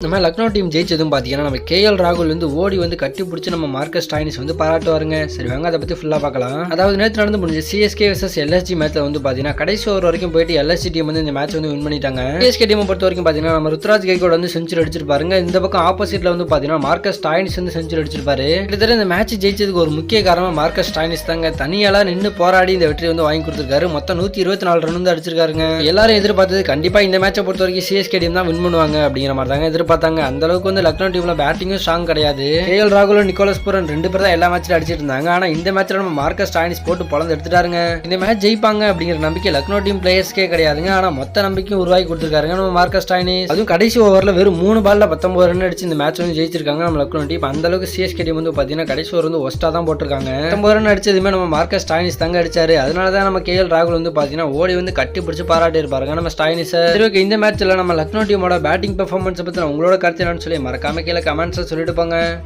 நம்ம லக்னோ டீம் ஜெயிச்சதும் பார்த்தீங்கன்னா நம்ம கேஎல் ராகுல் வந்து ஓடி வந்து கட்டி பிடிச்சி நம்ம மார்க்கஸ் ஸ்டாயினிஸ் வந்து பாராட்டுவாருங்க. சரி வாங்க அதை பற்றி ஃபுல்லாக பார்க்கலாம். அதாவது நேற்று நடந்து முடிஞ்ச சிஎஸ்கே vs எல்எஸ்ஜி மேட்ச்ல வந்து பார்த்தீங்கன்னா கடைசி ஓவர் வரைக்கும் போயிட்டு எல்எஸ்ஜி டீம் வந்து இந்த மேட்ச் வந்து வின் பண்ணிட்டாங்க. சிஎஸ்கே டீமை பொறுத்த வரைக்கும் பார்த்தீங்கன்னா நம்ம ருத்ராஜ் கைகோட் வந்து செஞ்சுரி அடிச்சிருப்பாருங்க. இந்த பக்கம் ஆப்போசிட்ல வந்து பார்த்தீங்கன்னா மார்க்கஸ் ஸ்டாயினிஸ் வந்து செஞ்சுரி அடிச்சிருப்பாரு. கிட்டத்தட்ட இந்த மேட்ச் ஜெயிச்சதுக்கு ஒரு முக்கிய காரணம் மார்க்கஸ் ஸ்டாயினிஸ் தாங்க. தனியாலாம் நின்று போராடி இந்த வெற்றி வந்து வாங்கி கொடுத்துருக்காரு. மொத்தம் 124 ரன் வந்து அடிச்சிருக்காருங்க. எல்லாரும் எதிர்பார்த்தது கண்டிப்பா இந்த மேட்சை பொறுத்த வரைக்கும் சிஎஸ்கே டீம் தான் வின் பண்ணுவாங்க அப்படிங்கிற மாதிரி தாங்க எதிர்பார்த்தாங்க. அந்த அளவுக்கு வந்து லக்னோ டீம்ல பேட்டிங்கும் ஸ்ட்ராங் கிடையாது. கேஎல் ராகுல் நிக்கோலஸ் பூரன் 2 பேர் தான் எல்லா மேட்ச்ல அடிச்சிட்டு இருந்தாங்க. ஆனா இந்த மேட்ச்ல நம்ம மார்க்கஸ் ஸ்டாயினிஸ் போட்டு பொளந்து எடுத்துட்டாருங்க. இந்த மேட்ச் ஜெயிப்பாங்க அப்படிங்கிற நம்பிக்கை லக்னோ டீம் பிளேயர்ஸ்க்கே கிடையாதுங்க. ஆனா மொத்த நம்பிக்கையும் உருவாக்கி கொடுத்துருக்காருங்க நம்ம மார்க்கஸ் ஸ்டாயினிஸ். அதுவும் கடைசி ஓவர்ல வெறும் 3 பால்ல 19 ரன் அடிச்சு இந்த மேட்ச் வந்து ஜெயிச்சிருக்காங்க நம்ம லக்னோ டீம். அந்த அளவுக்கு சிஎஸ்கே டீம் வந்து பாத்தீங்கன்னா கடைசி ஓவர் வந்து ஒஸ்டா தான் போட்டிருக்காங்க. 19 ரன் அடிச்சதுமே நம்ம மார்க்கஸ் ஸ்டாயினிஸ் தாங்க அடிச்சாரு. அதனாலதான் நம்ம கேஎல் ராகுல் வந்து பாத்தீங்கன்னா ஓடி வந்து கட்டி பிடிச்சு பாராட்டி இருப்பாருங்க நம்ம ஸ்டாயினிஸ். இந்த மேட்ச்ல நம்ம லக்னோ டீமோட பேட்டிங் பெர்ஃபார்மன்ஸ் பத்தி உங்களோட கருத்து என்னன்னு சொல்லி மறக்காம கீழே கமெண்ட்ஸ் சொல்லிட்டு போங்க.